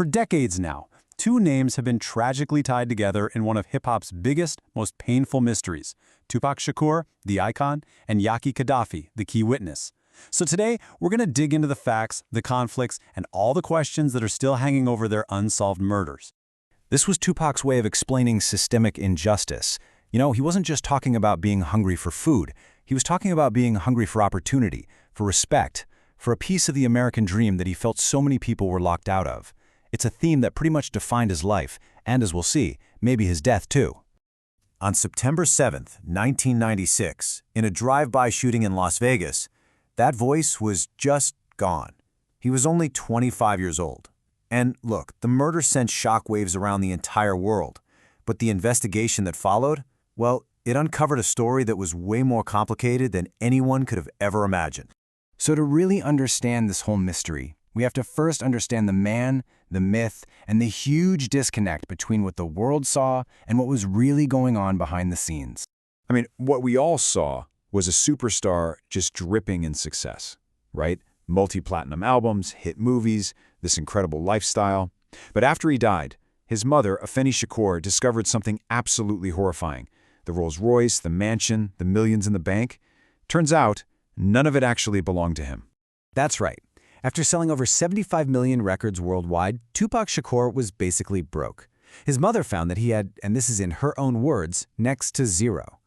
For decades now, two names have been tragically tied together in one of hip-hop's biggest, most painful mysteries: Tupac Shakur, the icon, and Yaki Gaddafi, the key witness. So today, we're going to dig into the facts, the conflicts, and all the questions that are still hanging over their unsolved murders. This was Tupac's way of explaining systemic injustice. You know, he wasn't just talking about being hungry for food. He was talking about being hungry for opportunity, for respect, for a piece of the American dream that he felt so many people were locked out of. It's a theme that pretty much defined his life, and as we'll see, maybe his death too. On September 7, 1996, in a drive-by shooting in Las Vegas, that voice was just gone. He was only 25 years old. And look, the murder sent shockwaves around the entire world. But the investigation that followed, well, it uncovered a story that was way more complicated than anyone could have ever imagined. So to really understand this whole mystery, we have to first understand the man, the myth, and the huge disconnect between what the world saw and what was really going on behind the scenes. I mean, what we all saw was a superstar just dripping in success, right? Multi-platinum albums, hit movies, this incredible lifestyle. But after he died, his mother, Afeni Shakur, discovered something absolutely horrifying. The Rolls Royce, the mansion, the millions in the bank. Turns out, none of it actually belonged to him. That's right. After selling over 75 million records worldwide, Tupac Shakur was basically broke. His mother found that he had, and this is in her own words, next to zero.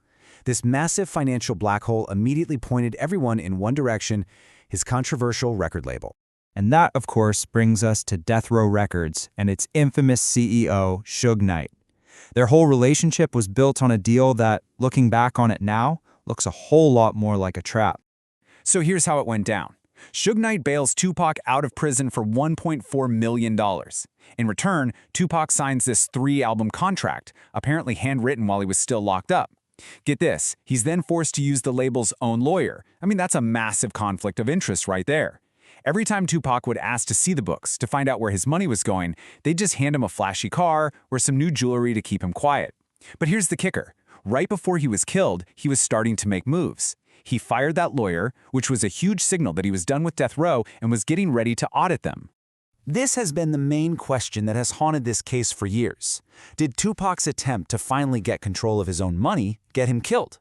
This massive financial black hole immediately pointed everyone in one direction: his controversial record label. And that, of course, brings us to Death Row Records and its infamous CEO, Suge Knight. Their whole relationship was built on a deal that, looking back on it now, looks a whole lot more like a trap. So here's how it went down. Suge Knight bails Tupac out of prison for $1.4 million. In return, Tupac signs this 3-album contract, apparently handwritten while he was still locked up. Get this, he's then forced to use the label's own lawyer. I mean, that's a massive conflict of interest right there. Every time Tupac would ask to see the books to find out where his money was going, they'd just hand him a flashy car or some new jewelry to keep him quiet. But here's the kicker. Right before he was killed, he was starting to make moves. He fired that lawyer, which was a huge signal that he was done with Death Row and was getting ready to audit them. This has been the main question that has haunted this case for years. Did Tupac's attempt to finally get control of his own money get him killed?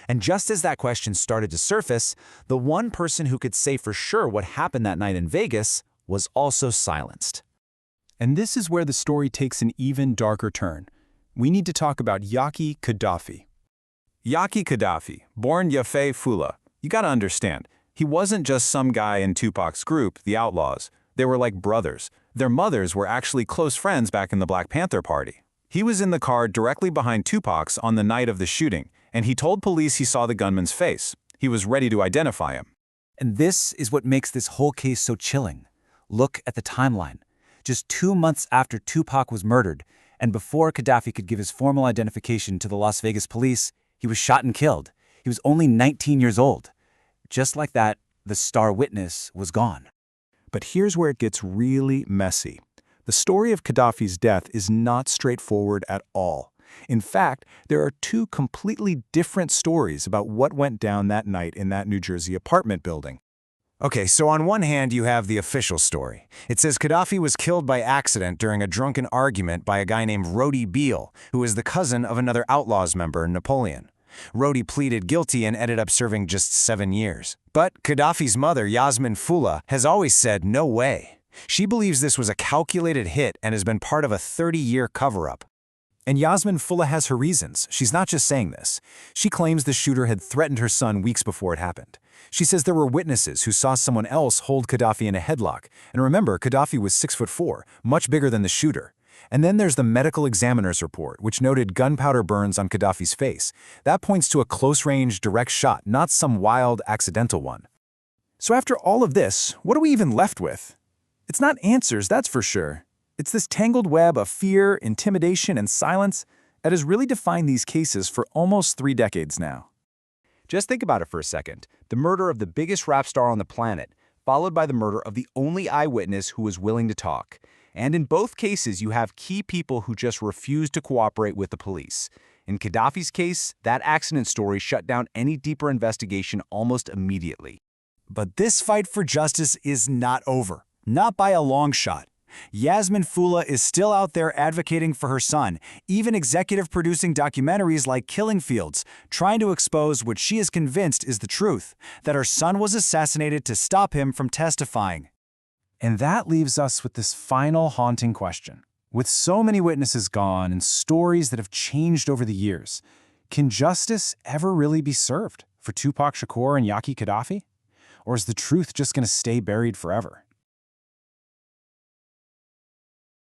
And just as that question started to surface, the one person who could say for sure what happened that night in Vegas was also silenced. And this is where the story takes an even darker turn. We need to talk about Yaki Gaddafi. Yaki Gaddafi, born Yafe Fula. You gotta understand, he wasn't just some guy in Tupac's group, the Outlaws. They were like brothers. Their mothers were actually close friends back in the Black Panther Party. He was in the car directly behind Tupac's on the night of the shooting, and he told police he saw the gunman's face. He was ready to identify him. And this is what makes this whole case so chilling. Look at the timeline. Just 2 months after Tupac was murdered, and before Gaddafi could give his formal identification to the Las Vegas police, he was shot and killed. He was only 19 years old. Just like that, the star witness was gone. But here's where it gets really messy. The story of Gaddafi's death is not straightforward at all. In fact, there are two completely different stories about what went down that night in that New Jersey apartment building. Okay, so on one hand, you have the official story. It says Gaddafi was killed by accident during a drunken argument by a guy named Rody Beale, who is the cousin of another Outlaws member, Napoleon. Rody pleaded guilty and ended up serving just 7 years. But Gaddafi's mother, Yasmin Fula, has always said no way. She believes this was a calculated hit and has been part of a 30-year cover-up. And Yasmin Fula has her reasons. She's not just saying this. She claims the shooter had threatened her son weeks before it happened. She says there were witnesses who saw someone else hold Gaddafi in a headlock. And remember, Gaddafi was 6'4", much bigger than the shooter. And then there's the medical examiner's report, which noted gunpowder burns on Gaddafi's face. That points to a close-range, direct shot, not some wild, accidental one. So after all of this, what are we even left with? It's not answers, that's for sure. It's this tangled web of fear, intimidation, and silence that has really defined these cases for almost 3 decades now. Just think about it for a second. The murder of the biggest rap star on the planet, followed by the murder of the only eyewitness who was willing to talk. And in both cases, you have key people who just refuse to cooperate with the police. In Gaddafi's case, that accident story shut down any deeper investigation almost immediately. But this fight for justice is not over. Not by a long shot. Yasmin Fula is still out there advocating for her son, even executive producing documentaries like Killing Fields, trying to expose what she is convinced is the truth, that her son was assassinated to stop him from testifying. And that leaves us with this final haunting question. With so many witnesses gone and stories that have changed over the years, can justice ever really be served for Tupac Shakur and Yaqui Gaddafi? Or is the truth just going to stay buried forever?